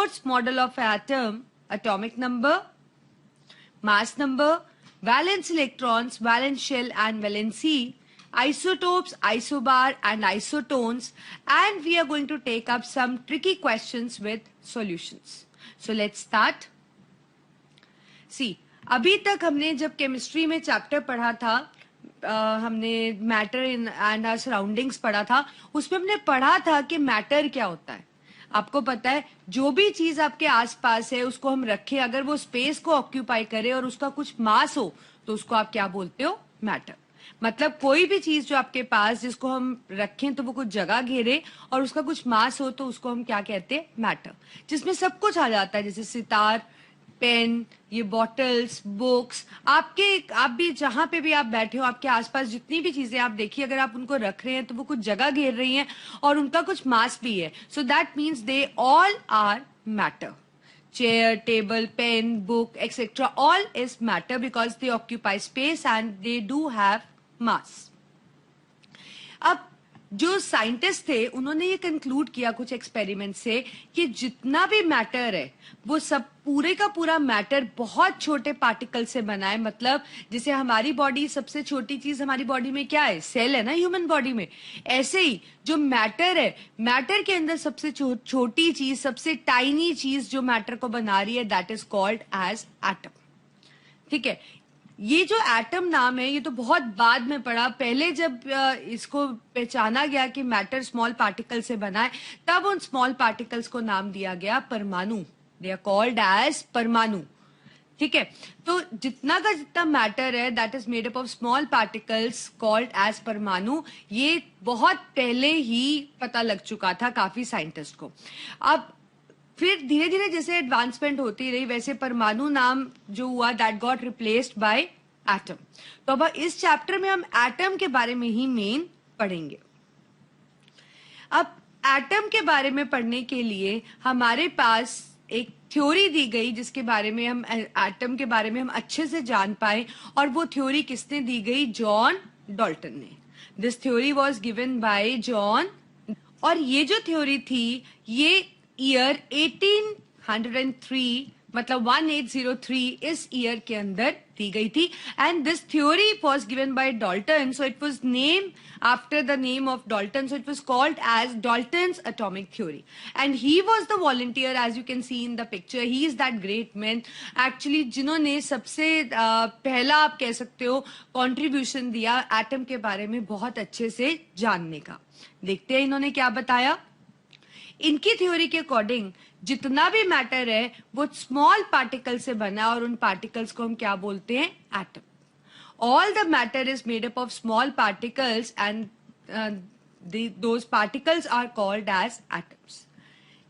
Morse model of atom: atomic number, mass number, valence electrons, valence shell and valency, isotopes, isobar and isotones, and we are going to take up some tricky questions with solutions. So let's start. See, अभी तक हमने जब chemistry में chapter पढ़ा था, हमने matter in and our surroundings पढ़ा था, उसमें हमने पढ़ा था कि मैटर क्या होता है. आपको पता है, जो भी चीज आपके आसपास है उसको हम रखें, अगर वो स्पेस को ऑक्यूपाई करे और उसका कुछ मास हो तो उसको आप क्या बोलते हो? मैटर. मतलब कोई भी चीज जो आपके पास जिसको हम रखें तो वो कुछ जगह घेरे और उसका कुछ मास हो तो उसको हम क्या कहते हैं? मैटर. जिसमें सब कुछ आ जाता है, जैसे सितार, पेन, ये बॉटल्स, बुक्स. आप भी जहां पे भी आप बैठे हो, आपके आसपास जितनी भी चीजें आप देखिए, अगर आप उनको रख रहे हैं तो वो कुछ जगह घेर रही हैं और उनका कुछ मास भी है. So that means they all are matter. Chair, table, pen, book, etc. all is matter because they occupy space and they do have mass. अब जो साइंटिस्ट थे उन्होंने ये कंक्लूड किया कुछ एक्सपेरिमेंट से कि जितना भी मैटर है वो सब पूरे का पूरा मैटर बहुत छोटे पार्टिकल से बना है. मतलब जैसे हमारी बॉडी, सबसे छोटी चीज हमारी बॉडी में क्या है? सेल है ना, ह्यूमन बॉडी में. ऐसे ही जो मैटर है, मैटर के अंदर सबसे छोटी चीज, सबसे टाइनी चीज जो मैटर को बना रही है, that is called as atom. ठीक है. ये जो एटम नाम है ये तो बहुत बाद में पड़ा. पहले जब इसको पहचाना गया कि मैटर स्मॉल पार्टिकल से बना है, तब उन स्मॉल पार्टिकल्स को नाम दिया गया परमाणु. दे आर कॉल्ड एज परमाणु. ठीक है. तो जितना का जितना मैटर है that is made up of small particles called as परमाणु. ये बहुत पहले ही पता लग चुका था काफी साइंटिस्ट को. अब फिर धीरे धीरे जैसे एडवांसमेंट होती रही वैसे परमाणु नाम जो हुआ that got replaced by atom. तो अब इस चैप्टर में हम एटम के बारे में ही मेन पढ़ेंगे. अब एटम के बारे में पढ़ने के लिए हमारे पास एक थ्योरी दी गई जिसके बारे में हम एटम के बारे में हम अच्छे से जान पाए, और वो थ्योरी किसने दी गई? जॉन डाल्टन ने. This theory was given bye John. और ये जो थ्योरी थी ये ईयर 1803 मतलब 1803 इस ईयर के अंदर दी गई थी. And this theory was given by Dalton, so it was name after the name of Dalton, so it was called as Dalton's atomic theory. And he was the volunteer, as you can see in the picture. He is that great man actually जिन्होंने सबसे पहला आप कह सकते हो contribution दिया atom के बारे में बहुत अच्छे से जानने का. देखते हैं इन्होंने क्या बताया. इनकी थ्योरी के अकॉर्डिंग जितना भी मैटर है वो स्मॉल पार्टिकल से बना, और उन पार्टिकल्स को हम क्या बोलते हैं? Atom. All the matter is made up of small particles and those particles are called as atoms.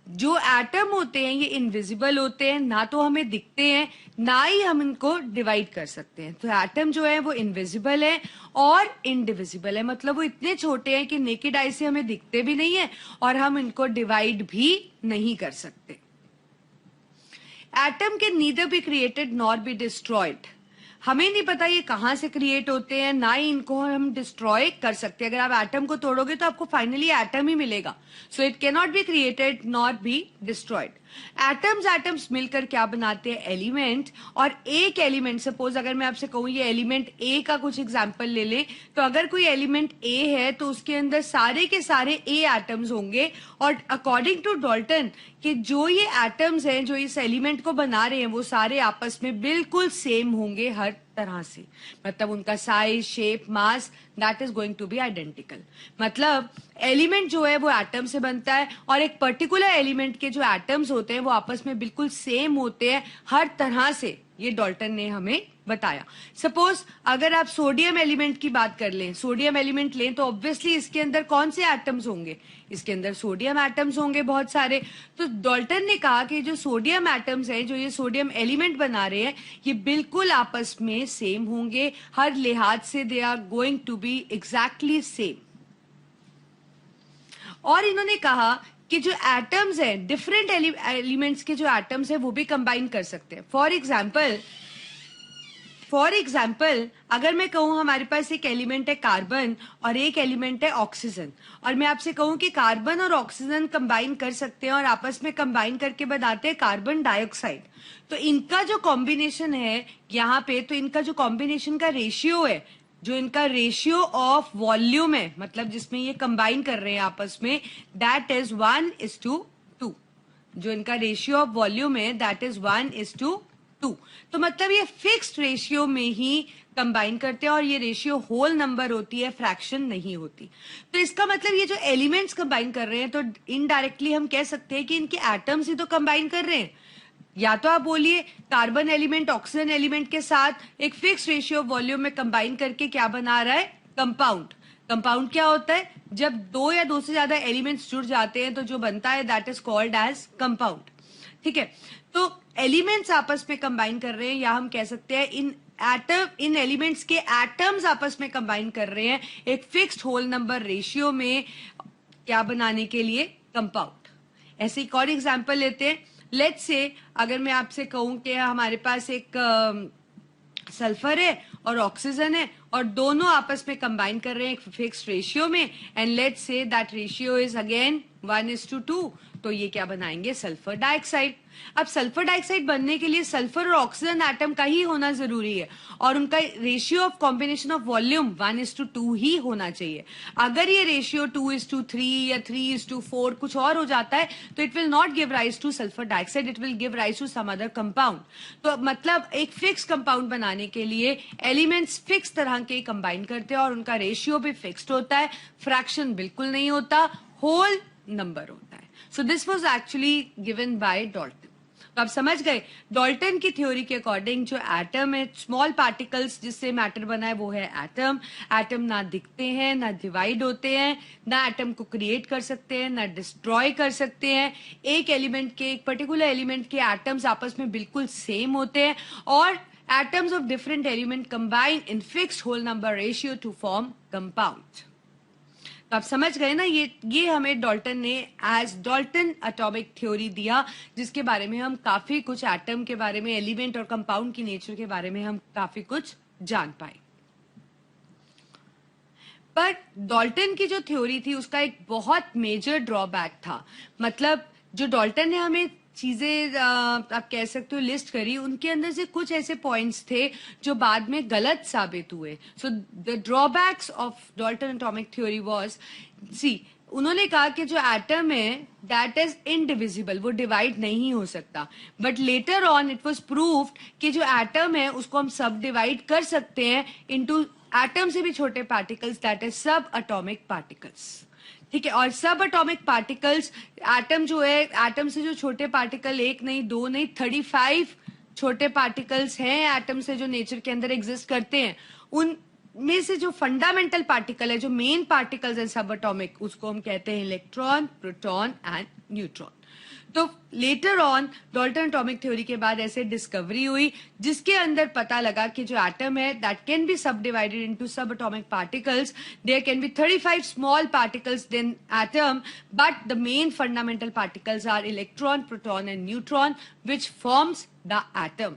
जो एटम होते हैं ये इनविजिबल होते हैं, ना तो हमें दिखते हैं ना ही हम इनको डिवाइड कर सकते हैं. तो एटम जो है वो इनविजिबल है और इंडिविजिबल है. मतलब वो इतने छोटे हैं कि नेकेड आई से हमें दिखते भी नहीं है और हम इनको डिवाइड भी नहीं कर सकते. Atom can neither be created nor be destroyed. हमें नहीं पता ये कहां से क्रिएट होते हैं, ना ही इनको हम डिस्ट्रॉय कर सकते हैं. अगर आप एटम को तोड़ोगे तो आपको फाइनली एटम ही मिलेगा. So it can not be created not be destroyed. Atoms मिलकर क्या बनाते हैं? एलिमेंट. और एक एलिमेंट, सपोज अगर मैं आपसे कहूं ये एलिमेंट ए का कुछ एग्जांपल ले ले, तो अगर कोई एलिमेंट ए है तो उसके अंदर सारे के सारे ए एटम्स होंगे. और अकॉर्डिंग टू डाल्टन कि जो ये एटम्स हैं जो इस एलिमेंट को बना रहे हैं वो सारे आपस में बिल्कुल सेम होंगे हर तरह से. मतलब उनका size, shape, mass that is going to be identical. मतलब एलिमेंट जो है वो एटम से बनता है और एक पर्टिकुलर एलिमेंट के जो एटम्स होते हैं वो आपस में बिल्कुल सेम होते हैं हर तरह से. ये डाल्टन ने हमें बताया. सपोज अगर आप सोडियम एलिमेंट की बात कर लें, सोडियम एलिमेंट लें, तो ऑब्वियसली इसके अंदर कौन से एटम्स होंगे? इसके अंदर सोडियम एटम्स होंगे बहुत सारे. तो डाल्टन ने कहा कि जो सोडियम एटम्स हैं, जो ये सोडियम एलिमेंट बना रहे हैं, ये बिल्कुल आपस में सेम होंगे हर लिहाज से. They are going to be exactly same. और इन्होंने कहा कि जो एटम्स हैं, डिफरेंट एलिमेंट्स के जो एटम्स हैं वो भी कंबाइन कर सकते हैं. फॉर एग्जाम्पल फॉर एग्जाम्पल अगर मैं कहूँ हमारे पास एक एलिमेंट है कार्बन और एक एलिमेंट है ऑक्सीजन, और मैं आपसे कहूँ कि कार्बन और ऑक्सीजन कंबाइन कर सकते हैं और आपस में कंबाइन करके बनाते हैं कार्बन डाइऑक्साइड, तो इनका जो कॉम्बिनेशन है यहाँ पे, तो इनका जो कॉम्बिनेशन का रेशियो है, जो इनका रेशियो ऑफ वॉल्यूम है, मतलब जिसमें ये कंबाइन कर रहे हैं आपस में, दैट इज 1:2। जो इनका रेशियो ऑफ वॉल्यूम है दैट इज 1:2। तो मतलब ये फिक्स्ड रेशियो में ही कंबाइन करते हैं और ये रेशियो होल नंबर होती है, फ्रैक्शन नहीं होती। तो इसका मतलब ये जो एलिमेंट्स कंबाइन कर रहे हैं, तो इनडायरेक्टली हम कह सकते हैं कि इनके एटम्स ही तो कंबाइन कर रहे हैं। या तो आप बोलिए कार्बन एलिमेंट ऑक्सीजन एलिमेंट के साथ एक फिक्स रेशियो वॉल्यूम में कंबाइन करके क्या बना रहा है, कंपाउंड। कंपाउंड क्या होता है, जब दो या दो से ज्यादा एलिमेंट्स जुड़ जाते हैं तो जो बनता है that is called as compound. ठीक है, तो एलिमेंट्स आपस में कंबाइन कर रहे हैं, या हम कह सकते हैं इन एलिमेंट्स के एटम्स आपस में कंबाइन कर रहे हैं एक फिक्स्ड होल नंबर रेशियो में, क्या बनाने के लिए, कंपाउंड। ऐसे एक और एग्जांपल लेते हैं। लेट्स से अगर मैं आपसे कहूं कि हमारे पास एक सल्फर है और ऑक्सीजन है और दोनों आपस में कंबाइन कर रहे हैं एक फिक्स्ड रेशियो में, and let's say that ratio is again 1:2, तो ये क्या बनाएंगे, सल्फर डाइऑक्साइड। अब सल्फर डाइऑक्साइड बनने के लिए सल्फर और ऑक्सीजन एटम का ही होना जरूरी है और उनका ratio of combination of volume 1:2 ही होना चाहिए। अगर ये रेशियो 2:3 या 3:4 कुछ और हो जाता है तो it will not give rise to sulphur dioxide, it will give rise to some other compound. तो मतलब एक फिक्स कंपाउंड बनाने के लिए एलिमेंट्स फिक्स तरह के कंबाइन करते हैं और उनका रेशियो भी फिक्स्ड होता है, फ्रैक्शन बिल्कुल नहीं होता, होल नंबर होता है। So this was actually given by Dalton. तो आप समझ गए डाल्टन की थ्योरी के अकॉर्डिंग जो एटम है, स्मॉल पार्टिकल्स जिससे मैटर बना है वो है एटम। एटम ना दिखते हैं, ना डिवाइड होते हैं, ना एटम को क्रिएट कर सकते हैं, ना डिस्ट्रॉय कर सकते हैं। एक एलिमेंट के, एक पर्टिकुलर एलिमेंट के एटम्स आपस में बिल्कुल सेम होते हैं और atoms of different element combine in fixed whole number ratio to form compound। तो आप समझ गए ना, ये हमें डाल्टन ने एज डाल्टन एटॉमिक थ्योरी दिया, जिसके बारे में हम काफी कुछ एटम के बारे में, एलिमेंट और कंपाउंड की नेचर के बारे में हम काफी कुछ जान पाए। पर डाल्टन की जो थ्योरी थी उसका एक बहुत मेजर ड्रॉबैक था। मतलब जो डाल्टन ने हमें चीजें आप कह सकते हो लिस्ट करी, उनके अंदर से कुछ ऐसे पॉइंट्स थे जो बाद में गलत साबित हुए। So the drawbacks of Dalton atomic theory was, see उन्होंने कहा कि जो एटम है दैट इज इनडिविजिबल, वो डिवाइड नहीं हो सकता। But later on it was proved कि जो एटम है उसको हम सब डिवाइड कर सकते हैं इनटू एटम से भी छोटे पार्टिकल्स, दैट इज सब एटॉमिक पार्टिकल्स। ठीक है, और सब एटॉमिक पार्टिकल्स, एटम जो है, एटम से जो छोटे पार्टिकल एक नहीं, दो नहीं, 35 छोटे पार्टिकल्स हैं एटम से जो नेचर के अंदर एग्जिस्ट करते हैं। उनमें से जो फंडामेंटल पार्टिकल है, जो मेन पार्टिकल्स हैं सब एटॉमिक, उसको हम कहते हैं इलेक्ट्रॉन, प्रोटॉन एंड न्यूट्रॉन। तो later on Dalton atomic theory के बाद ऐसे डिस्कवरी हुई जिसके अंदर पता लगा कि जो एटम है that can be sub divided into sub atomic particles. There can be 35 small particles than atom, but the main fundamental particles are electron, proton and neutron which forms the atom.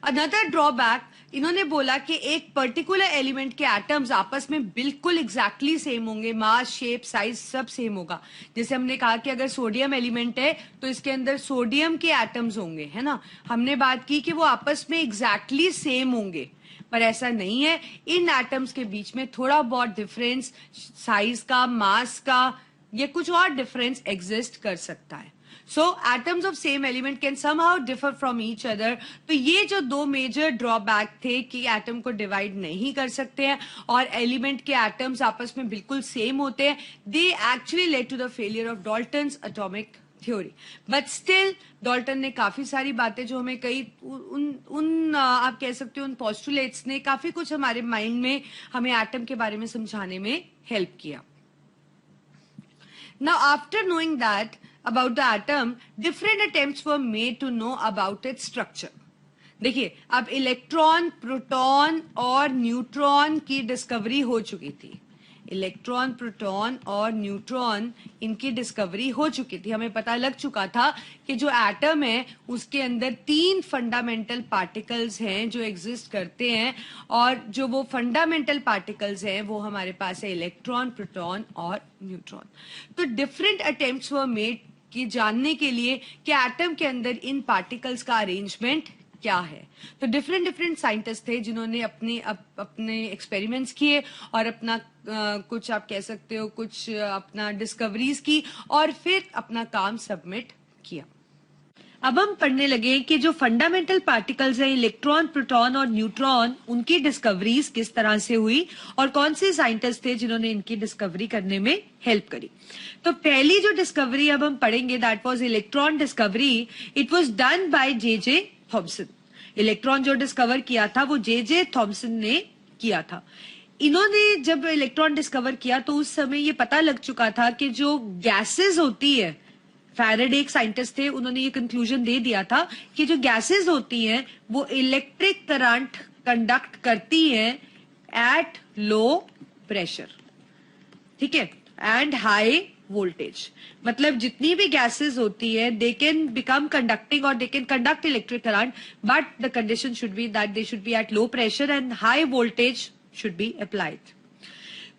Another drawback, इन्होंने बोला कि एक particular element के atoms आपस में बिल्कुल exactly same होंगे, मास, shape, size सब सेम होगा। जैसे हमने कहा कि अगर सोडियम एलिमेंट है तो इसके अंदर सोडियम के एटम्स होंगे, है ना। हमने बात की कि वो आपस में एग्जैक्टली सेम होंगे, पर ऐसा नहीं है। इन एटम्स के बीच में थोड़ा बहुत डिफरेंस, साइज का, मास का, या कुछ और डिफरेंस एग्जिस्ट कर सकता है। So atoms of same element can somehow differ from each other। तो ये जो दो मेजर ड्रॉबैक थे कि एटम को डिवाइड नहीं कर सकते हैं और एलिमेंट के एटम्स आपस में बिल्कुल सेम होते हैं, they actually led to the failure of Dalton's atomic theory. But still Dalton ने काफी सारी बातें जो हमें कई आप कह सकते हो उन पोस्टुलेट्स ने काफी कुछ हमारे माइंड में हमें एटम के बारे में समझाने में हेल्प किया। Now after knowing that about the atom, different attempts were made to know about its structure। देखिए, अब इलेक्ट्रॉन, प्रोटॉन और न्यूट्रॉन की डिस्कवरी हो चुकी थी। इलेक्ट्रॉन, प्रोटॉन और न्यूट्रॉन, इनकी डिस्कवरी हो चुकी थी। हमें पता लग चुका था कि जो एटम है उसके अंदर 3 फंडामेंटल पार्टिकल्स हैं जो एग्जिस्ट करते हैं, और जो वो फंडामेंटल पार्टिकल्स हैं वो हमारे पास है इलेक्ट्रॉन, प्रोटॉन और न्यूट्रॉन। तो डिफरेंट अटेम्प्ट्स वर मेड कि जानने के लिए कि एटम के अंदर इन पार्टिकल्स का अरेंजमेंट क्या है। तो डिफरेंट साइंटिस्ट थे जिन्होंने अपने एक्सपेरिमेंट्स किए और अपना कुछ आप कह सकते हो कुछ अपना डिस्कवरीज की और फिर अपना काम सबमिट किया। अब हम पढ़ने लगे कि जो फंडामेंटल पार्टिकल्स हैं इलेक्ट्रॉन, प्रोटॉन और न्यूट्रॉन, उनकी डिस्कवरीज किस तरह से हुई और कौन से साइंटिस्ट थे जिन्होंने इनकी डिस्कवरी करने में हेल्प करी। तो पहली जो डिस्कवरी अब हम पढ़ेंगे that was electron discovery. It was done by J Thomson. Electron जो डिस्कवर किया था वो जे थॉमसन ने किया था। इन्होंने जब इलेक्ट्रॉन डिस्कवर किया तो उस समय ये पता लग चुका था कि जो गैसेस होती है, फैराडे एक साइंटिस्ट थे, उन्होंने ये कंक्लूजन दे दिया था कि जो गैसेस होती हैं वो इलेक्ट्रिक करंट कंडक्ट करती हैं एट लो प्रेशर, ठीक है, एंड हाई वोल्टेज। मतलब जितनी भी गैसेस होती है दे कैन बिकम कंडक्टिंग और they can conduct electric current, but the condition should be that they should be at low pressure and high voltage should be applied.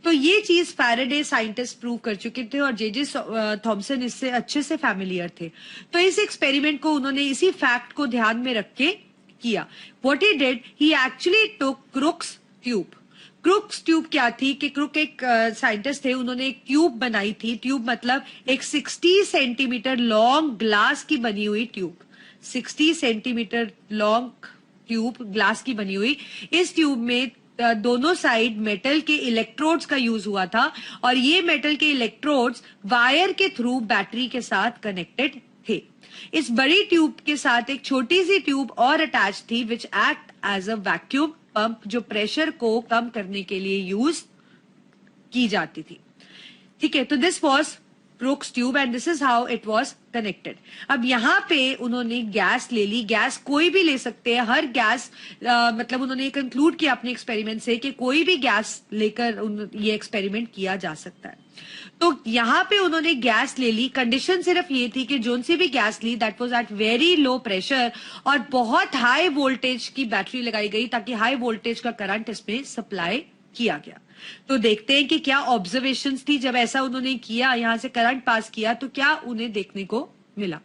तो ये चीज Faraday scientist prove कर चुके थे और जे थॉमसन इससे अच्छे से फैमिलियर थे। तो इस एक्सपेरिमेंट को उन्होंने इसी फैक्ट को ध्यान में रख के किया। What he did, he actually took Crookes tube. Crookes tube क्या थी कि क्रुक एक साइंटिस्ट थे, उन्होंने एक ट्यूब बनाई थी। ट्यूब मतलब एक 60 सेंटीमीटर लॉन्ग ग्लास की बनी हुई tube, 60 centimetre long tube glass की बनी हुई। इस ट्यूब में दोनों साइड मेटल के इलेक्ट्रोड्स का यूज हुआ था और ये मेटल के इलेक्ट्रोड्स वायर के थ्रू बैटरी के साथ कनेक्टेड थे। इस बड़ी ट्यूब के साथ एक छोटी सी ट्यूब और अटैच थी which act as a vacuum pump, जो प्रेशर को कम करने के लिए यूज की जाती थी। ठीक है, तो this was Crookes tube and this is how it was connected. अब यहाँ पे उन्होंने गैस ले ली, गैस कोई भी ले सकते हैं, हर गैस मतलब उन्होंने कंक्लूड किया अपने एक्सपेरिमेंट से कि कोई भी गैस लेकर ये एक्सपेरिमेंट किया जा सकता है। तो यहाँ पे उन्होंने गैस ले ली, कंडीशन सिर्फ ये थी कि जोन सी भी गैस ली that was at very low pressure और बहुत हाई वोल्टेज की बैटरी लगाई गई ताकि हाई वोल्टेज का करंट इसमें सप्लाई किया गया। तो देखते हैं कि क्या ऑब्जर्वेशंस थी जब ऐसा उन्होंने किया, यहां से करंट पास किया तो क्या उन्हें देखने को मिला।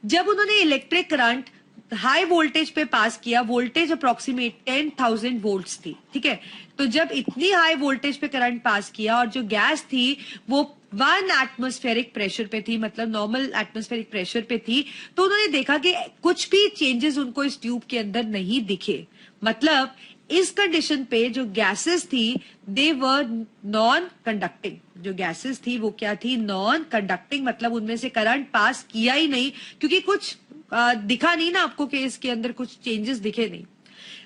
जब उन्होंने इलेक्ट्रिक करंट हाई वोल्टेज पे पास किया, वोल्टेज अप्रोक्सीमेट 10,000 वोल्ट्स थी, ठीक है। तो जब इतनी हाई वोल्टेज पे करंट पास किया और जो गैस थी वो 1 एटमॉस्फेरिक प्रेशर पे थी, मतलब नॉर्मल एटमॉस्फेरिक प्रेशर पे थी, तो उन्होंने देखा कि कुछ भी चेंजेस उनको इस ट्यूब के अंदर नहीं दिखे। मतलब इस कंडीशन पे जो गैसेस थी दे वर नॉन कंडक्टिंग। जो गैसेस थी वो क्या थी, नॉन कंडक्टिंग, मतलब उनमें से करंट पास किया ही नहीं क्योंकि कुछ दिखा नहीं ना आपको कि इसके अंदर कुछ चेंजेस दिखे नहीं।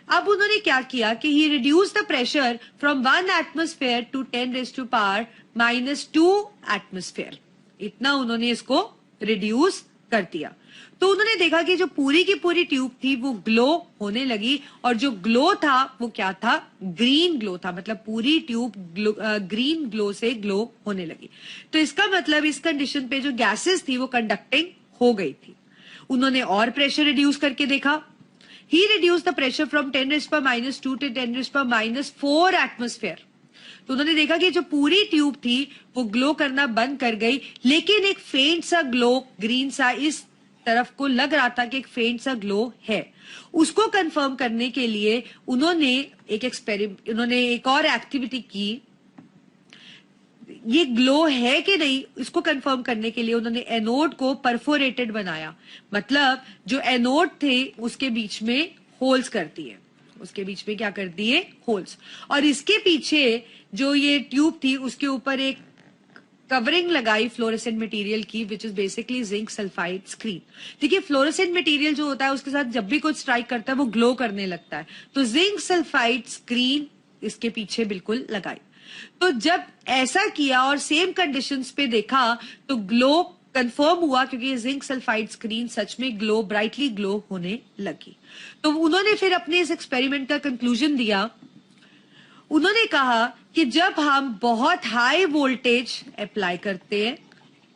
अब उन्होंने क्या किया कि he reduce the pressure from 1 atmosphere to 10⁻⁻² atmosphere. इतना उन्होंने इसको रिड्यूस कर दिया। तो उन्होंने देखा कि जो पूरी की पूरी ट्यूब थी वो ग्लो होने लगी और जो ग्लो था वो क्या था, ग्रीन ग्लो था, मतलब पूरी ट्यूब ग्रीन ग्लो से ग्लो होने लगी। तो इसका मतलब इस कंडीशन पे जो गैसेस थी वो कंडक्टिंग हो गई थी। उन्होंने और प्रेशर रिड्यूस करके देखा। He reduce the pressure from 10⁻² to 10⁻⁴ atmosphere. तो उन्होंने देखा कि जो पूरी ट्यूब थी वो ग्लो करना बंद कर गई, लेकिन एक फेंट सा ग्लो ग्रीन सा इस तरफ को लग रहा था कि एक फेंट सा ग्लो है। उसको कंफर्म करने के लिए उन्होंने एक और एक्टिविटी की। ये ग्लो है कि नहीं इसको कंफर्म करने के लिए उन्होंने एनोड को परफोरेटेड बनाया, मतलब जो एनोड थे उसके बीच में होल्स कर दिए, उसके बीच में क्या कर दिए, होल्स। और इसके पीछे जो ये ट्यूब थी उसके ऊपर एक कवरिंग लगाई फ्लोरेसेंट मटेरियल की which is basically zinc sulphide screen. देखिए फ्लोरेसेंट मटेरियल जो होता है उसके साथ जब भी कुछ स्ट्राइक करता है वो ग्लो करने लगता है, तो जिंक सल्फाइड स्क्रीन इसके पीछे बिल्कुल लगाई। तो जब ऐसा किया और सेम कंडीशंस पे देखा तो ग्लो कंफर्म हुआ क्योंकि जिंक सल्फाइड स्क्रीन सच में ग्लो ब्राइटली ग्लो होने लगी। तो उन्होंने फिर अपने इस एक्सपेरिमेंट का कंक्लूजन दिया। उन्होंने कहा कि जब हम बहुत हाई वोल्टेज अप्लाई करते हैं,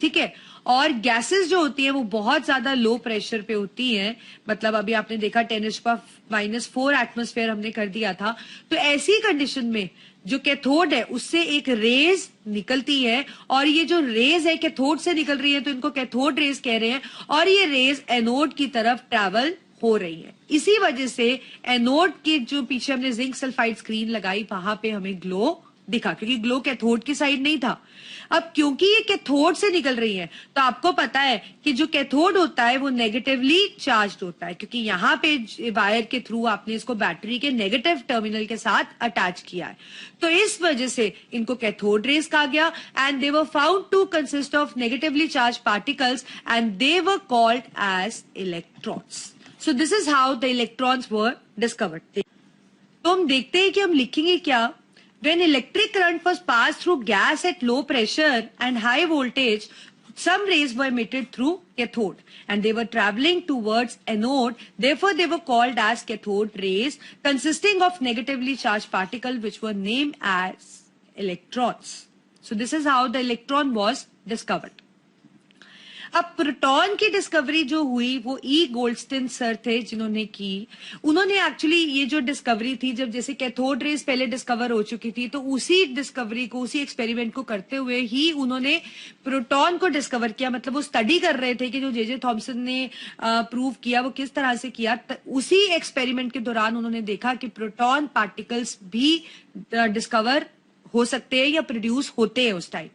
ठीक है, और गैसेस जो होती है वो बहुत ज्यादा लो प्रेशर पे होती हैं, मतलब अभी आपने देखा 10⁻⁻⁴ एटमॉस्फेयर हमने कर दिया था, तो ऐसी कंडीशन में जो कैथोड है उससे एक रेज निकलती है, और ये जो रेज है कैथोड से निकल रही है तो इनको कैथोड रेज कह रहे हैं, और ये रेज एनोड की तरफ ट्रैवल हो रही है। इसी वजह से एनोड के जो पीछे हमने जिंक सल्फाइड स्क्रीन लगाई वहां पे हमें ग्लो दिखा, क्योंकि ग्लो कैथोड की साइड नहीं था। अब क्योंकि ये कैथोड से निकल रही है तो आपको पता है कि जो कैथोड होता है वो नेगेटिवली चार्ज्ड होता है, क्योंकि यहाँ पे वायर के थ्रू आपने इसको बैटरी के नेगेटिव टर्मिनल के साथ अटैच किया है, तो इस वजह से इनको कैथोड रेज कहा गया। And they were found to consist of negatively charge particles and they were called as electrons. So this is how the electrons were discovered. तो हम देखते हैं कि हम लिखेंगे क्या। When electric current was passed through gas at low pressure and high voltage, some rays were emitted through cathode and they were traveling towards anode. Therefore, they were called as cathode rays consisting of negatively charged particles which were named as electrons. So this is how the electron was discovered. अब proton की discovery जो हुई वो ई गोल्डस्टिन sir थे जिन्होंने की। उन्होंने actually ये जो डिस्कवरी थी, जब जैसे कैथोड रेज पहले डिस्कवर हो चुकी थी, तो उसी डिस्कवरी को, उसी एक्सपेरिमेंट को करते हुए ही उन्होंने प्रोटॉन को डिस्कवर किया। मतलब वो स्टडी कर रहे थे कि जो जे थॉमसन ने प्रूव किया वो किस तरह से किया। उसी एक्सपेरिमेंट के दौरान उन्होंने देखा कि प्रोटॉन पार्टिकल्स भी डिस्कवर हो सकते हैं या प्रोड्यूस होते हैं उस टाइम।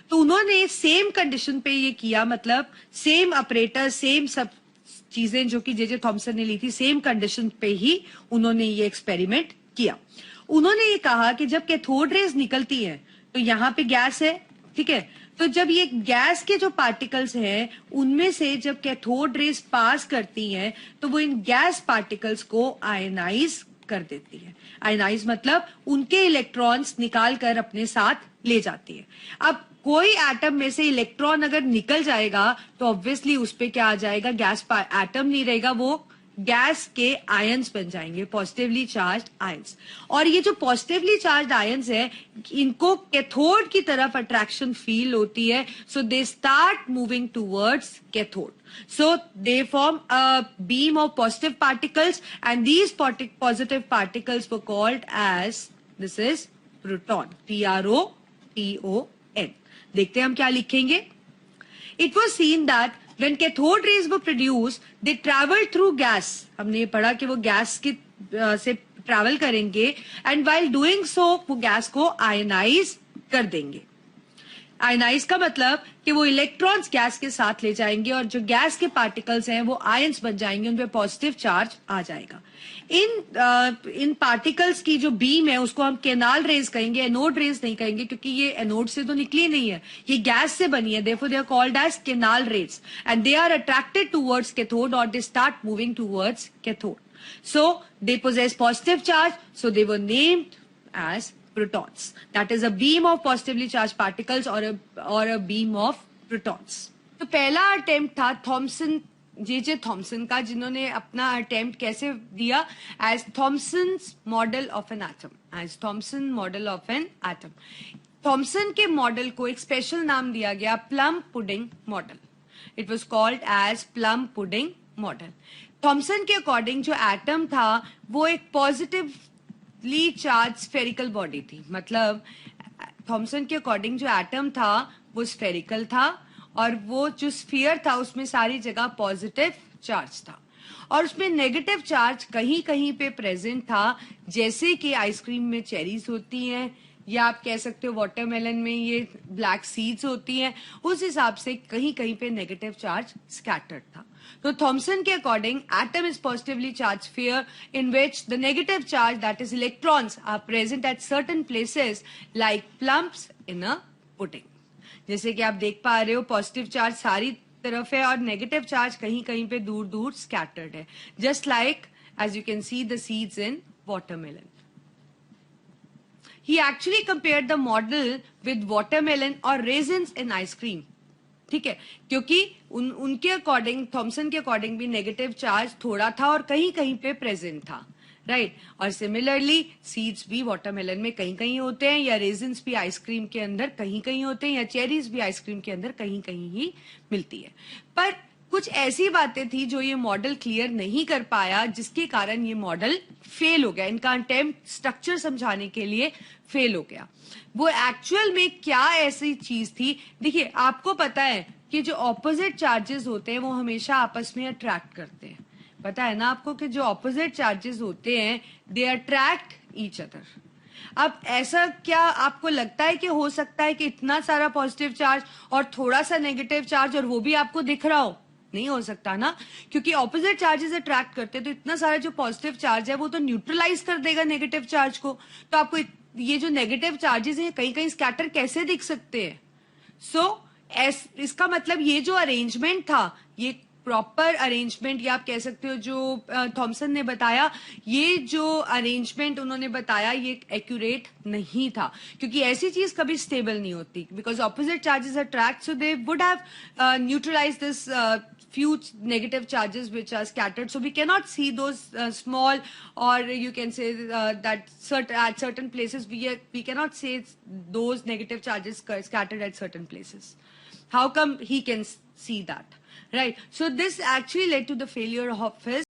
तो उन्होंने सेम कंडीशन पे ये किया, मतलब सेम ऑपरेटर, सेम सब चीजें जो कि जे थॉमसन ने ली थी, सेम कंडीशन पे ही उन्होंने ये एक्सपेरिमेंट किया। उन्होंने ये कहा कि जब कैथोड रेज निकलती हैं तो यहाँ पे गैस है, ठीक है, तो जब ये गैस के जो पार्टिकल्स हैं उनमें से जब कैथोड रेज पास करती हैं तो वो इन गैस पार्टिकल्स को आयनाइज कर देती है। आयनाइज मतलब उनके इलेक्ट्रॉन्स निकाल कर अपने साथ ले जाती है। अब कोई एटम में से इलेक्ट्रॉन अगर निकल जाएगा तो ऑब्वियसली उस पे क्या आ जाएगा, गैस एटम नहीं रहेगा, वो गैस के आयंस बन जाएंगे, पॉजिटिवली चार्ज आयंस। और ये जो पॉजिटिवली चार्ज आयंस है इनको कैथोड की तरफ अट्रैक्शन फील होती है, so they start moving towards cathode. So they form a beam of positive particles and these positive particles were called as, this is proton, P-R-O-T-O-N. देखते हैं हम क्या लिखेंगे। It was seen that when cathode rays were produced, they traveled through gas. हमने ये पढ़ा कि वो गैस की से ट्रैवल करेंगे and while doing so वो गैस को आयनाइज कर देंगे। आयनाइज का मतलब कि वो इलेक्ट्रॉन्स गैस के साथ ले जाएंगे और जो गैस के पार्टिकल्स हैं वो आयंस बन जाएंगे, उन पे पॉजिटिव चार्ज आ जाएगा। इन पार्टिकल्स की जो बीम है उसको हम कैनाल रेज कहेंगे, एनोड रेज नहीं कहेंगे, क्योंकि ये एनोड से तो निकली नहीं है, ये गैस से बनी है। Therefore they are called as canal rays and they are attracted towards cathode और they start moving towards cathode. So they possess positive charge, so they were named as protons. That is a beam of positively charged particles or a beam of protons. तो पहला attempt था Thompson, J Thomson का, जिन्होंने अपना attempt कैसे दिया, as Thomson's model of an atom, as Thomson model of an atom. Thomson के model को एक स्पेशल नाम दिया गया, plum pudding model. It was called as plum pudding model. Thomson के अकॉर्डिंग जो एटम था वो एक पॉजिटिव चार्ज स्फेरिकल बॉडी थी, मतलब थॉमसन के अकॉर्डिंग जो एटम था वो स्फेरिकल था और वो जो स्फीयर था उसमें सारी जगह पॉजिटिव चार्ज था और उसमें नेगेटिव चार्ज कहीं कहीं पे प्रेजेंट था, जैसे कि आइसक्रीम में चेरीज होती हैं या आप कह सकते हो वाटरमेलन में ये ब्लैक सीड्स होती हैं, उस हिसाब से कहीं कहीं पे नेगेटिव चार्ज स्कैटर्ड था। तो थॉमसन के according atom is positively charge sphere in which the negative charge that is electrons are present at certain places like plums in a pudding. जैसे कि आप देख पा रहे हो पॉजिटिव चार्ज सारी तरफ है और नेगेटिव चार्ज कहीं कहीं पे दूर दूर स्कैटर्ड है, just like as you can see the seeds in watermelon. He actually compared the model with watermelon or raisins in ice cream. ठीक है, क्योंकि उनके अकॉर्डिंग, थॉमसन के अकॉर्डिंग भी नेगेटिव चार्ज थोड़ा था और कहीं कहीं पे प्रेजेंट था, राइट और सिमिलरली सीड्स भी वाटरमेलन में कहीं कहीं होते हैं, या रेजिन्स भी आइसक्रीम के अंदर कहीं कहीं होते हैं, या चेरीज भी आइसक्रीम के अंदर कहीं कहीं ही मिलती है। पर कुछ ऐसी बातें थी जो ये मॉडल क्लियर नहीं कर पाया, जिसके कारण ये मॉडल फेल हो गया, इनका अटेम्प्ट स्ट्रक्चर समझाने के लिए फेल हो गया। वो एक्चुअल में क्या ऐसी चीज थी, देखिए आपको पता है कि जो ऑपोजिट चार्जेस होते हैं वो हमेशा आपस में अट्रैक्ट करते हैं, पता है ना आपको कि जो ऑपोजिट चार्जेस होते हैं दे अट्रैक्ट ईच अदर। अब ऐसा क्या आपको लगता है कि हो सकता है कि इतना सारा पॉजिटिव चार्ज और थोड़ा सा नेगेटिव चार्ज और वो भी आपको दिख रहा हो? नहीं हो सकता ना, क्योंकि ऑपोजिट चार्जेस अट्रैक्ट करते हैं, तो इतना सारा जो पॉजिटिव चार्ज है वो तो न्यूट्रलाइज कर देगा नेगेटिव चार्ज को। तो आपको ये जो नेगेटिव चार्जेस हैं कहीं कहीं स्कैटर कैसे दिख सकते हैं? इसका मतलब ये जो अरेंजमेंट था, ये प्रॉपर अरेंजमेंट, या आप कह सकते हो जो थॉमसन ने बताया, ये जो अरेंजमेंट उन्होंने बताया ये एक्यूरेट नहीं था, क्योंकि ऐसी चीज कभी स्टेबल नहीं होती, because opposite charges attract, so they would have neutralize this few negative charges which are scattered, so we cannot see those small, or you can say that at certain places we cannot say those negative charges scattered at certain places. How come he can see that, right? So this actually led to the failure of his